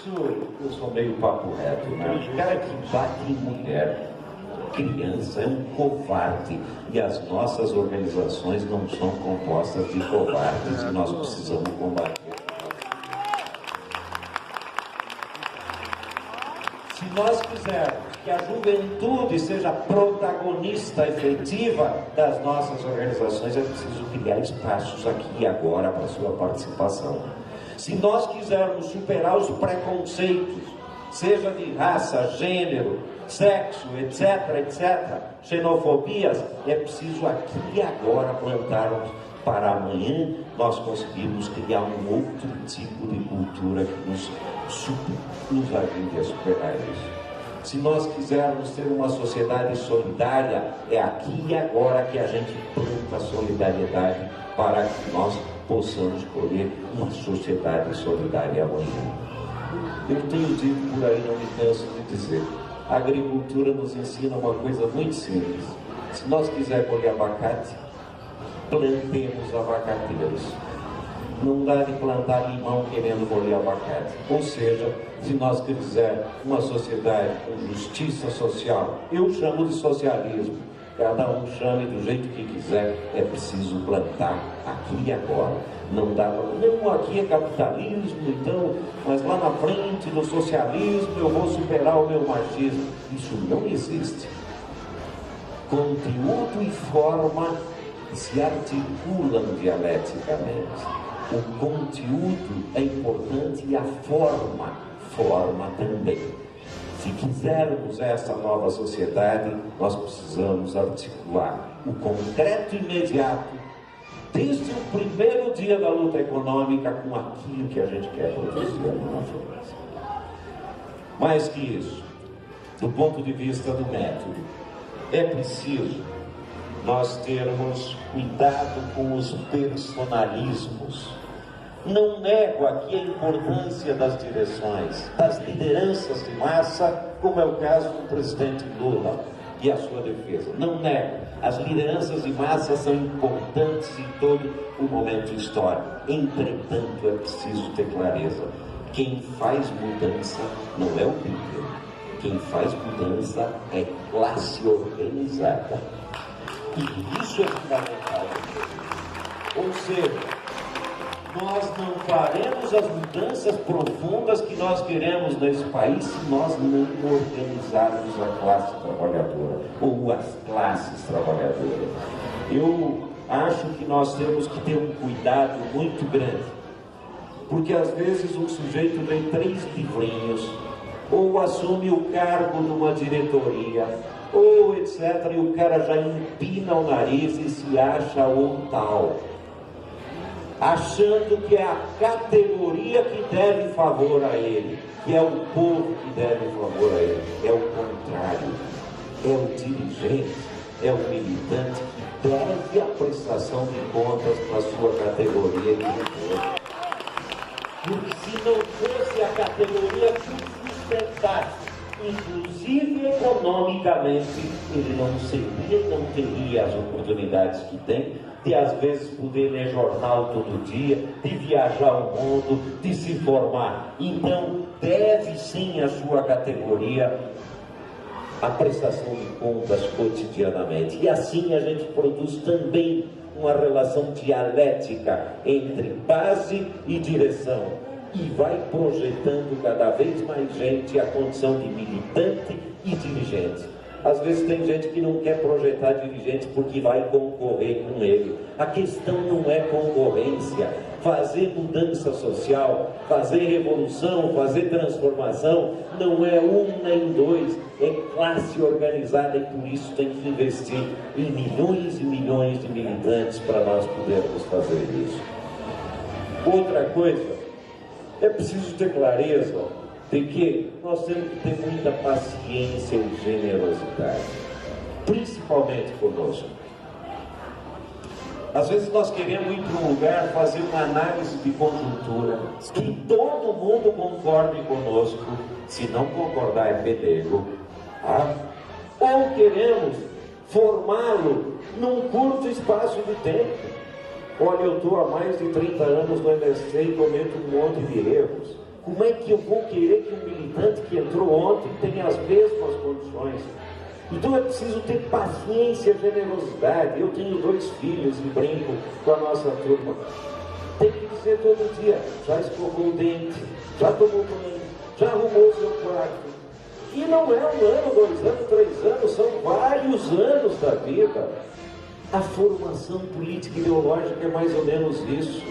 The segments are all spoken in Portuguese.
eu sou meio papo reto, né? O cara que bate em mulher, criança, é um covarde. E as nossas organizações não são compostas de covardes e nós precisamos combater. Se nós quisermos que a juventude seja protagonista efetiva das nossas organizações, é preciso criar espaços aqui e agora para sua participação. Se nós quisermos superar os preconceitos, seja de raça, gênero, sexo, etc., xenofobias, é preciso aqui e agora plantarmos para amanhã nós conseguirmos criar um outro tipo de cultura que nos ajude a superar isso. Se nós quisermos ter uma sociedade solidária, é aqui e agora que a gente planta a solidariedade para que nós possamos colher uma sociedade solidária amanhã. Eu tenho dito por aí, não me canso de dizer, a agricultura nos ensina uma coisa muito simples. Se nós quisermos colher abacate, plantemos abacateiros. Não dá de plantar limão querendo colher abacate. Ou seja, se nós quisermos uma sociedade com justiça social, eu chamo de socialismo, cada um chame do jeito que quiser, é preciso plantar aqui e agora. Não dá para... Não, aqui é capitalismo, então, mas lá na frente, no socialismo, eu vou superar o meu machismo. Isso não existe. Conteúdo e forma se articulam dialeticamente. O conteúdo é importante e a forma também. Se quisermos essa nova sociedade, nós precisamos articular o concreto imediato, desde o primeiro dia da luta econômica, com aquilo que a gente quer produzir na frente. Mais que isso, do ponto de vista do método, é preciso nós termos cuidado com os personalismos. Não nego aqui a importância das direções, das lideranças de massa, como é o caso do presidente Lula e a sua defesa. Não nego, as lideranças de massa são importantes em todo o momento histórico. Entretanto, é preciso ter clareza. Quem faz mudança não é o líder. Quem faz mudança é classe organizada. E isso é fundamental. Ou seja, nós não faremos as mudanças profundas que nós queremos nesse país se nós não organizarmos a classe trabalhadora ou as classes trabalhadoras. Eu acho que nós temos que ter um cuidado muito grande, porque às vezes um sujeito lê 3 livrinhos ou assume o cargo numa diretoria ou etc, e o cara já empina o nariz e se acha um tal, achando que é a categoria que deve favor a ele, que é o povo que deve favor a ele. É o contrário. É o dirigente, é o militante que deve a prestação de contas para a sua categoria de povo. Porque se não fosse a categoria que o sustentasse, inclusive economicamente, ele não teria as oportunidades que tem de às vezes poder ler jornal todo dia, de viajar o mundo, de se formar. Então deve sim a sua categoria a prestação de contas cotidianamente. E assim a gente produz também uma relação dialética entre base e direção, e vai projetando cada vez mais gente a condição de militante e dirigente. Às vezes tem gente que não quer projetar dirigente porque vai concorrer com ele. A questão não é concorrência. Fazer mudança social, fazer revolução, fazer transformação, não é um nem dois, é classe organizada, e por isso tem que investir em milhões e milhões de militantes para nós podermos fazer isso. Outra coisa, é preciso ter clareza de que nós temos que ter muita paciência e generosidade, principalmente conosco. Às vezes nós queremos ir para um lugar fazer uma análise de conjuntura, que todo mundo concorde conosco, se não concordar é pedego, tá? Ou queremos formá-lo num curto espaço de tempo. Olha, eu estou há mais de 30 anos no MST e cometo um monte de erros. Como é que eu vou querer que um militante que entrou ontem tenha as mesmas condições? Então é preciso ter paciência, generosidade. Eu tenho 2 filhos e brinco com a nossa turma. Tem que dizer todo dia: já escovou o dente, já tomou banho, já arrumou o seu quarto. E não é 1 ano, 2 anos, 3 anos, são vários anos da vida. A formação política e ideológica é mais ou menos isso.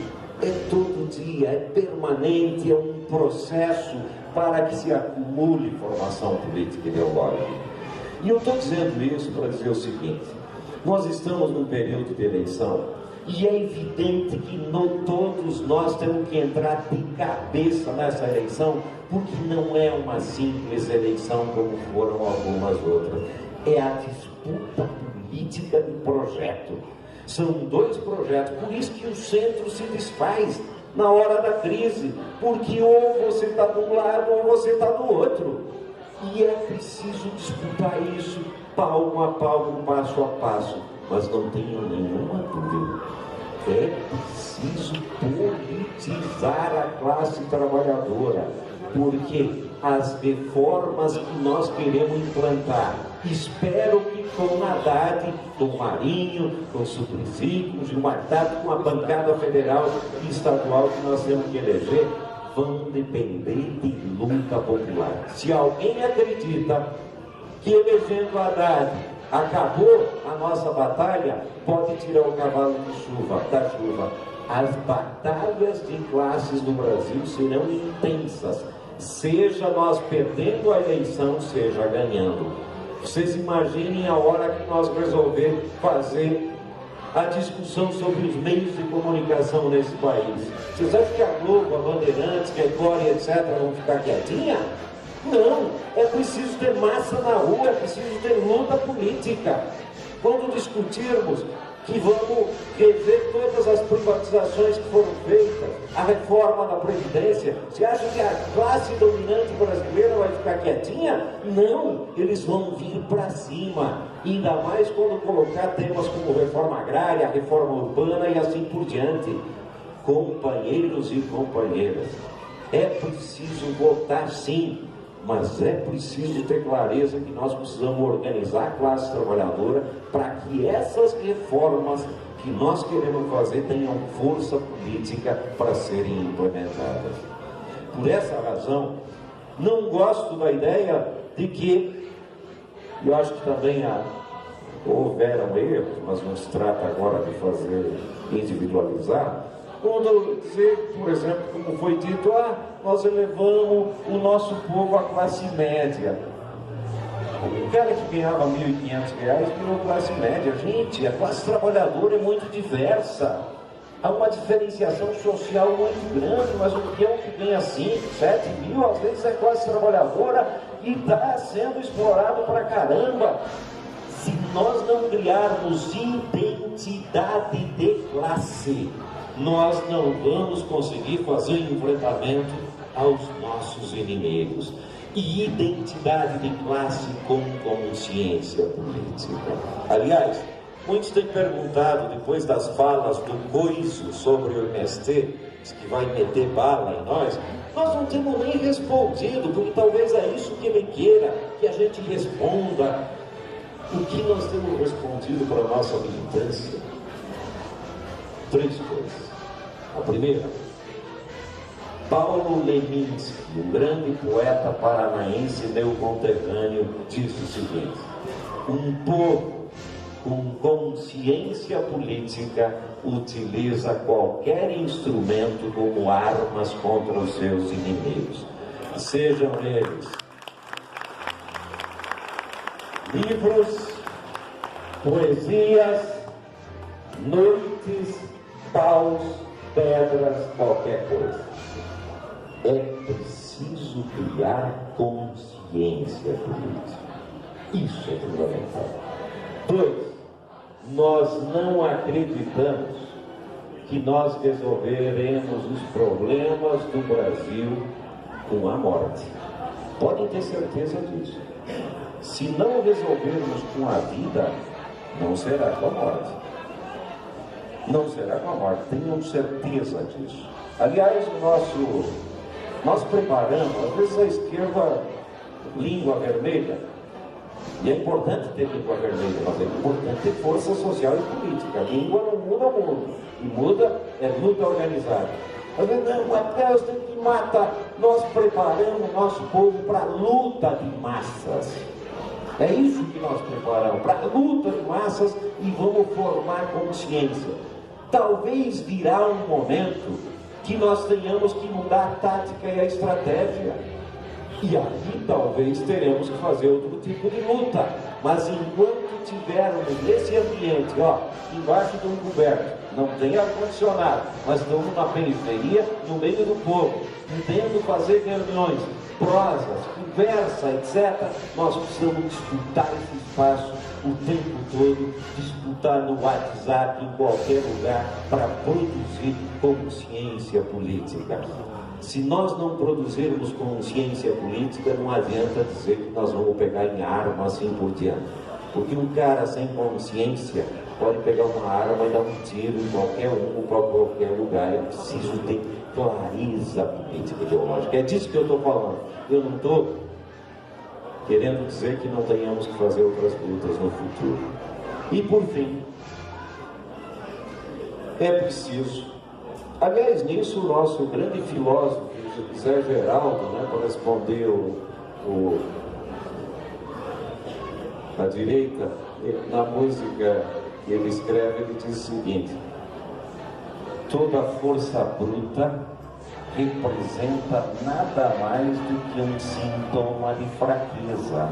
É todo dia, é permanente, é um processo para que se acumule formação política e ideológica. E eu estou dizendo isso para dizer o seguinte: nós estamos num período de eleição e é evidente que todos nós temos que entrar de cabeça nessa eleição, porque não é uma simples eleição como foram algumas outras. É a disputa política de projeto. São 2 projetos, por isso que o centro se desfaz na hora da crise, porque ou você está de um lado ou você está do outro. E é preciso disputar isso palmo a palmo, passo a passo. Mas não tenho nenhuma dúvida, é preciso politizar a classe trabalhadora, porque as reformas que nós queremos implantar, espero que com Haddad, com Marinho, com Suplicy, com Gilmar Tato, com a bancada federal e estadual que nós temos que eleger, vão depender de luta popular. Se alguém acredita que elegendo Haddad acabou a nossa batalha, pode tirar o cavalo da chuva. As batalhas de classes no Brasil serão intensas, seja nós perdendo a eleição, seja ganhando. Vocês imaginem a hora que nós resolver fazer a discussão sobre os meios de comunicação nesse país. Vocês acham que a Globo, a Bandeirantes, que a Glória, etc., vão ficar quietinha? Não, é preciso ter massa na rua, é preciso ter luta política. Quando discutirmos que vamos rever todas as privatizações que foram feitas, a reforma da Previdência, você acha que a classe dominante brasileira vai ficar quietinha? Não, eles vão vir para cima, ainda mais quando colocar temas como reforma agrária, reforma urbana e assim por diante. Companheiros e companheiras, é preciso votar sim, mas é preciso ter clareza que nós precisamos organizar a classe trabalhadora para que essas reformas que nós queremos fazer tenham força política para serem implementadas. Por essa razão, não gosto da ideia de que, eu acho que também houveram erros, mas não se trata agora de fazer individualizar, quando dizer, por exemplo, como foi dito, nós elevamos o nosso povo à classe média. O cara que ganhava R$ 1.500 virou classe média. Gente, a classe trabalhadora é muito diversa. Há uma diferenciação social muito grande, mas o peão que ganha 5, 7 mil, às vezes é classe trabalhadora e está sendo explorado pra caramba. Se nós não criarmos identidade de classe, nós não vamos conseguir fazer enfrentamento aos nossos inimigos. E identidade de classe com consciência política. Aliás, muitos têm perguntado, depois das falas do Coiso sobre o MST, que vai meter bala em nós não temos nem respondido, porque talvez é isso que ele queira, que a gente responda. O que nós temos respondido para a nossa militância? 3 coisas. A primeira, Paulo Leminski, um grande poeta paranaense meu conterrâneo, disse o seguinte: um povo com consciência política utiliza qualquer instrumento como armas contra os seus inimigos, sejam eles livros, poesias, noites, paus, pedras, qualquer coisa. É preciso criar consciência política. Isso é fundamental. 2, nós não acreditamos que nós resolveremos os problemas do Brasil com a morte. Podem ter certeza disso. Se não resolvermos com a vida, não será com a morte. Não será com a morte, tenham certeza disso. Aliás, o nosso Nós preparamos, às vezes a esquerda, língua vermelha, e é importante ter língua vermelha, mas é importante ter força social e política. A língua não muda o mundo, e muda é luta organizada. Mas não, até Deus tem que matar. Nós preparamos o nosso povo para a luta de massas. É isso que nós preparamos, para a luta de massas, e vamos formar consciência. Talvez virá um momento que nós tenhamos que mudar a tática e a estratégia. E aí talvez teremos que fazer outro tipo de luta. Mas enquanto tivermos nesse ambiente, embaixo de um coberto, não tem ar-condicionado, mas estamos na periferia, no meio do povo, podendo fazer reuniões, prosas, conversa, etc., nós precisamos disputar esse espaço o tempo todo, disputar no WhatsApp, em qualquer lugar, para produzir consciência política. Se nós não produzirmos consciência política, não adianta dizer que nós vamos pegar em arma assim por diante. Porque um cara sem consciência pode pegar uma arma e dar um tiro em qualquer um, para qualquer lugar. É preciso ter clareza política ideológica. É disso que eu estou falando. Eu não estou querendo dizer que não tenhamos que fazer outras lutas no futuro. E por fim, é preciso... Aliás, nisso o nosso grande filósofo, José Geraldo, para responder a direita, na música que ele escreve, ele diz o seguinte: toda força bruta representa nada mais do que um sintoma de fraqueza.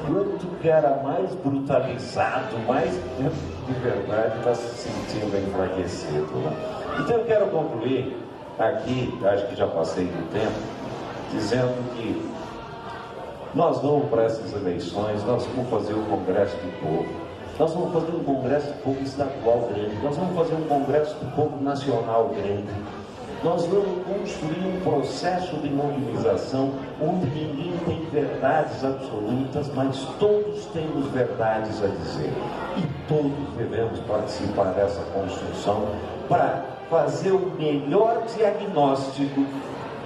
Quanto o cara mais brutalizado, mais de verdade, está se sentindo enfraquecido. Então eu quero concluir aqui, acho que já passei do tempo, dizendo que nós vamos para essas eleições, nós vamos fazer o Congresso do Povo, nós vamos fazer um Congresso do Povo estadual grande, nós vamos fazer um Congresso do Povo nacional grande, nós vamos construir um processo de mobilização onde ninguém tem verdades absolutas, mas todos temos verdades a dizer, e todos devemos participar dessa construção para fazer o melhor diagnóstico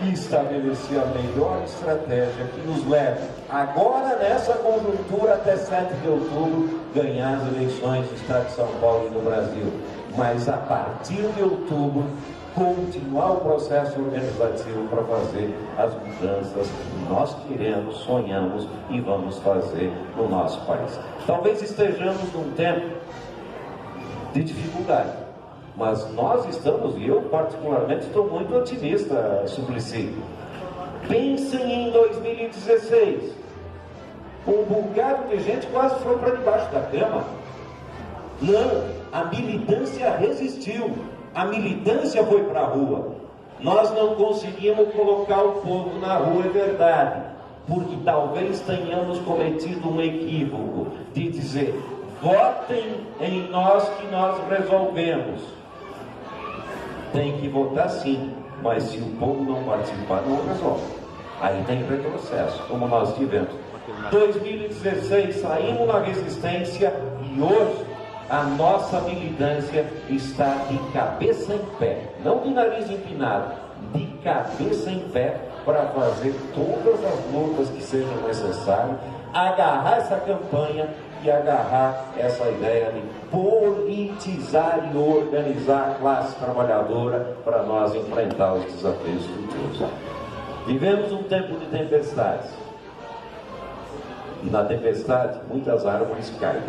e estabelecer a melhor estratégia que nos leve, agora nessa conjuntura, até 7 de outubro, ganhar as eleições do Estado de São Paulo e do Brasil. Mas a partir de outubro, continuar o processo organizativo para fazer as mudanças que nós queremos, sonhamos e vamos fazer no nosso país. Talvez estejamos num tempo de dificuldade, mas nós estamos, e eu particularmente estou muito otimista, Suplicy. Pensem em 2016. Um bocado de gente quase foi para debaixo da cama. Não, a militância resistiu. A militância foi para a rua. Nós não conseguimos colocar o povo na rua, é verdade. Porque talvez tenhamos cometido um equívoco de dizer: votem em nós que nós resolvemos. Tem que votar sim, mas se o povo não participar, não resolve. Aí tem retrocesso, como nós tivemos. 2016 saímos na resistência e hoje a nossa militância está de cabeça em pé, não de nariz empinado, de cabeça em pé para fazer todas as lutas que sejam necessárias, agarrar essa campanha e agarrar essa ideia de politizar e organizar a classe trabalhadora para nós enfrentar os desafios futuros. Vivemos um tempo de tempestades. E na tempestade, muitas árvores caem,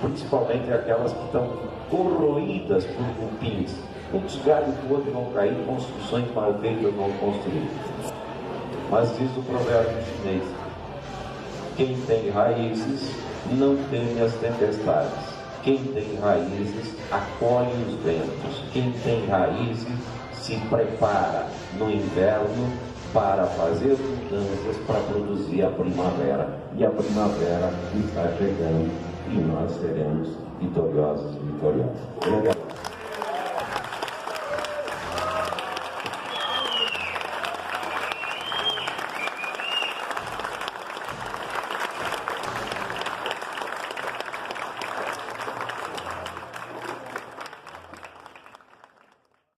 principalmente aquelas que estão corroídas por cupins. Muitos galhos podres vão cair, construções mal feitas vão construir. Mas diz o provérbio chinês: quem tem raízes não teme as tempestades. Quem tem raízes acolhe os ventos. Quem tem raízes se prepara no inverno para fazer mudanças para produzir a primavera. E a primavera está chegando e nós seremos vitoriosos e vitoriosos.